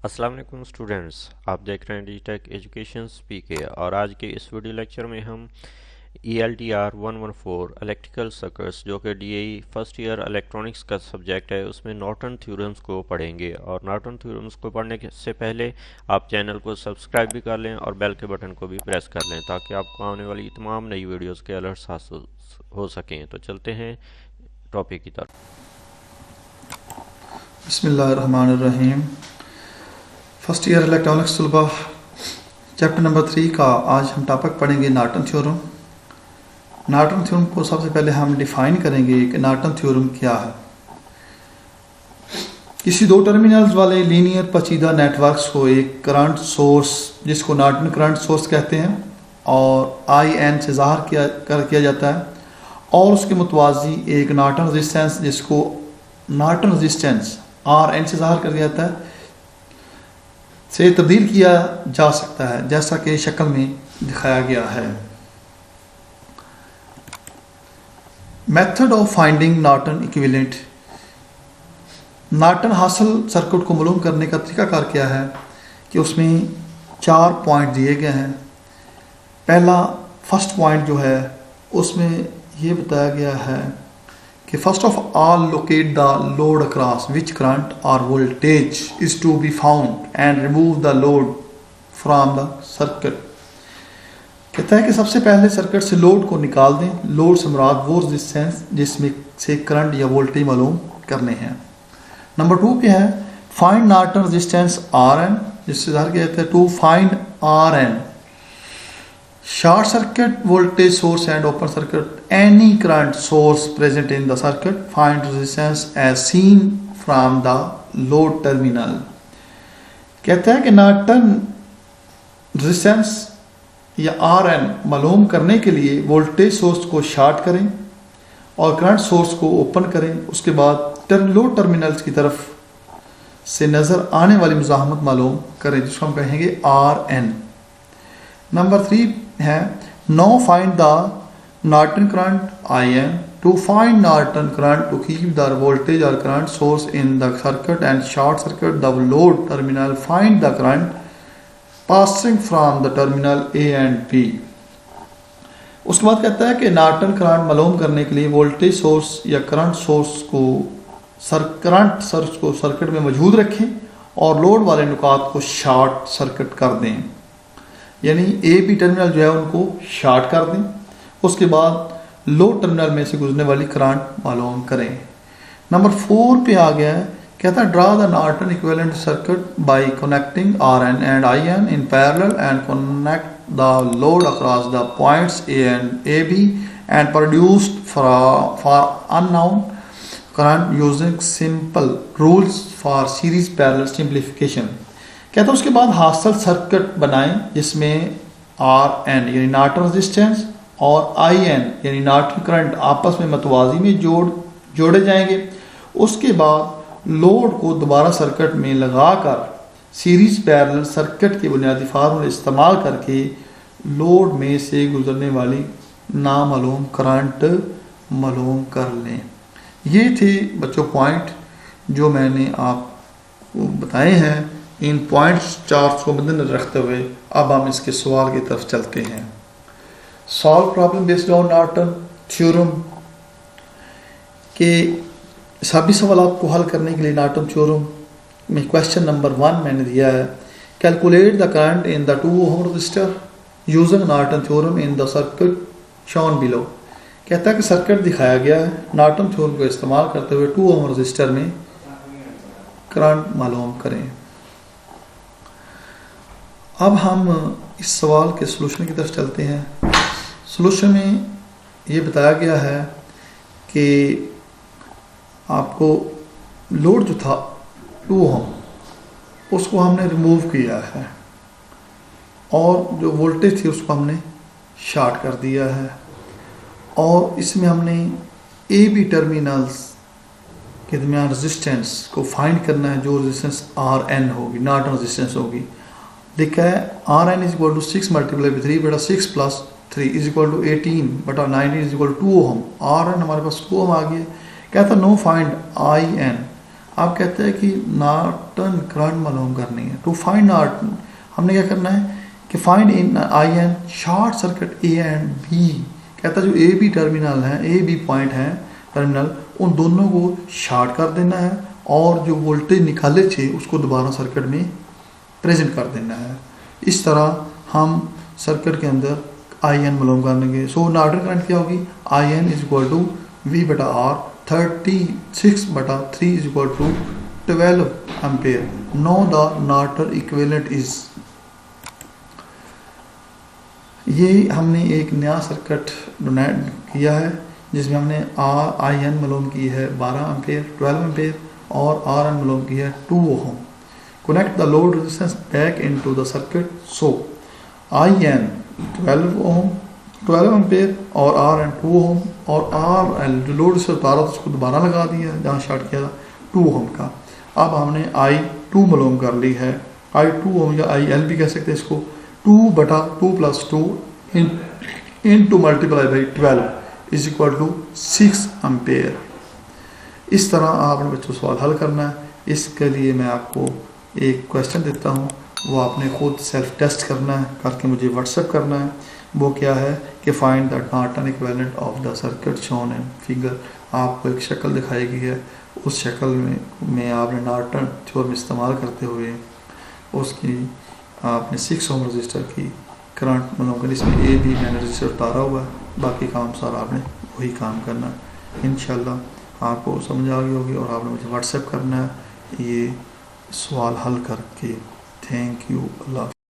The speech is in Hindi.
अस्सलाम वालेकुम स्टूडेंट्स, आप देख रहे हैं डिजिटेक एजुकेशन पीके और आज के इस वीडियो लेक्चर में हम ELTR 114 इलेक्ट्रिकल सर्किट्स जो कि DAE फर्स्ट ईयर इलेक्ट्रॉनिक्स का सब्जेक्ट है उसमें नॉर्टन थ्योरम्स को पढ़ेंगे। और नॉर्टन थ्योरम्स को पढ़ने से पहले आप चैनल को सब्सक्राइब भी कर लें और बेल के बटन को भी प्रेस कर लें ताकि आपको आने वाली तमाम नई वीडियोज़ के अलर्ट्स हासिल हो सकें। तो चलते हैं टॉपिक की तरफ। बिस्मिल्लाहिर्रहमानिर्रहीम। फर्स्ट ईयर इलेक्ट्रॉनिक्स तलबा चैप्टर नंबर 3 का आज हम टॉपिक पढ़ेंगे नॉर्टन थ्योरम। नॉर्टन थ्योरम को सबसे पहले हम डिफाइन करेंगे कि नॉर्टन थ्योरम क्या है। किसी दो टर्मिनल्स वाले लीनियर पेचीदा नेटवर्क्स को एक करंट सोर्स जिसको नॉर्टन करंट सोर्स कहते हैं और IN से ज़ाहिर किया जाता है और उसके मुतवाज़ी एक नॉर्टन रेजिस्टेंस जिसको नॉर्टन रेजिस्टेंस RN से ज़ाहिर कर दिया जाता है से तब्दील किया जा सकता है जैसा कि शक्ल में दिखाया गया है। Method of finding Norton equivalent. Norton हासिल सर्किट को मालूम करने का तरीकाकार क्या है कि उसमें 4 पॉइंट दिए गए हैं। पहला फर्स्ट पॉइंट जो है उसमें ये बताया गया है कि first of all locate the load across which current और voltage is to be found and remove the load from the circuit. कहता है कि सबसे पहले सर्किट से लोड को निकाल दें। लोड से मुराद वो रेजिस्टेंस जिसमें से करंट या वोल्टेज मालूम करने हैं। नंबर 2 पे है फाइंड नॉर्टन रेजिस्टेंस RN, जिससे ज़ाहिर किया जाता है to find RN short circuit voltage source and open circuit any current source present in the circuit, find resistance as seen from the load terminal। कहता है कि नॉर्टन रेजिस्टेंस या RN मालूम करने के लिए वोल्टेज सोर्स को शॉर्ट करें और करंट सोर्स को ओपन करें। उसके बाद लोड टर्मिनल्स की तरफ से नज़र आने वाली मुज़ाहमत मालूम करें जिसको हम कहेंगे RN। नंबर 3 है now find the Norton current IN to find Norton current to keep the voltage और current source in the circuit and short circuit the load terminal, find the current passing from the terminal A and B। उसके बाद कहता है कि नॉर्टन करंट मालूम करने के लिए वोल्टेज सोर्स या करंट सोर्स को सर्किट में मौजूद रखें और लोड वाले नुकात को शॉर्ट सर्किट कर दें, यानी AB टर्मिनल जो है उनको शॉर्ट कर दें। उसके बाद लोड टर्मिनल में से गुजरने वाली करंट मालूम करें। नंबर 4 पे आ गया है, कहता है draw the Norton equivalent circuit by connecting RN and IN in parallel and connect the load across the points A and AB and produced for unknown current using simple rules for series parallel simplification. कहता है उसके बाद हासिल सर्किट बनाएं जिसमें RN यानी नॉर्टन रेजिस्टेंस और IN यानी नॉर्टन करंट आपस में मतवाजी में जोड़े जाएंगे। उसके बाद लोड को दोबारा सर्किट में लगाकर सीरीज पैरेलल सर्किट के बुनियादी फार्मूले इस्तेमाल करके लोड में से गुजरने वाली नामालूम करंट मालूम कर लें। ये थे बच्चों पॉइंट जो मैंने आपको बताए हैं। इन पॉइंट्स चार्ट्स को मद्देनजर रखते हुए अब हम इसके सवाल की तरफ चलते हैं। Solve problem based on Norton theorem के सभी सवाल को हल करने के लिए नॉर्टन थ्योरम में क्वेश्चन नंबर 1 मैंने दिया है, calculate the current in the 2 ohm resistor using Norton theorem in the circuit shown below. कहता है कि सर्किट दिखाया गया है, नॉर्टन थ्योरम को इस्तेमाल करते हुए 2 ओम रजिस्टर में करंट मालूम करें। अब हम इस सवाल के सलूशन की तरफ चलते हैं। सलूशन में ये बताया गया है कि आपको लोड जो था 2 ओम उसको हमने रिमूव किया है और जो वोल्टेज थी उसको हमने शॉर्ट कर दिया है और इसमें हमने AB टर्मिनल्स के दरमियान रेजिस्टेंस को फाइंड करना है जो रेजिस्टेंस RN होगी, नॉर्टन रेजिस्टेंस होगी। लिखा है RN is equal to 6 multiply by 3 बटा 6 प्लस 3 इज इक्वल टू 18 बटा 19 is equal to 2 ohm. RN हमारे पास 2 ओम आ गया। कहता नो फाइंड IN आप कहते हैं कि नॉर्टन करंट मालूम करनी है। टू फाइंड नॉर्टन हमने क्या करना है कि find in I N short circuit A and B. कहता है जो ए बी टर्मिनल है, ए बी पॉइंट है टर्मिनल, उन दोनों को शॉर्ट कर देना है और जो वोल्टेज निकाले थे उसको दोबारा सर्किट में प्रेजेंट कर देना है। इस तरह हम सर्किट के अंदर आई एन मालूम कर लेंगे। सो नॉर्टन करंट क्या होगी, I N is equal to V बटा R 36/3 is equal to 12 ampere. Now the Norton equivalent is. ये हमने एक नया सर्किट डोनेट किया है जिसमें हमने आई एन मालूम की है 12 एम्पेयर 12 एम्पेयर और आर एन मालूम की है 2 ohm. Connect the load resistance back into the circuit. So I N 12 ohm 12 ampere और आर एन 2 ओम और आर एल जो लोड से उतारा था उसको दोबारा लगा दिया जहाँ शॉर्ट किया था 2 ओम का। अब हमने आई 2 मालूम कर ली है, आई 2 ओम या आई एल भी कह सकते हैं इसको। 2/2 + 2 into multiply by 12 is equal to 6 ampere. इस तरह आपने बच्चों सवाल हल करना है। इसके लिए मैं आपको एक क्वेश्चन देता हूँ, वो आपने खुद सेल्फ टेस्ट करना है, करके मुझे व्हाट्सएप करना है। वो क्या है कि find the Norton equivalent of the circuit shown in figure. आपको एक शक्ल दिखाई गई है, उस शक्ल में आपने नॉर्टन थ्योरम इस्तेमाल करते हुए उसकी आपने 6 ओम रजिस्टर की करंट मतलब इसमें ए बी मैंने रजिस्टर उतारा हुआ है, बाकी काम सारा आपने वही काम करना है। इंशाल्लाह आपको समझ आ गई होगी और आपने मुझे व्हाट्सएप करना है ये सवाल हल करके। Thank you. अल्लाह।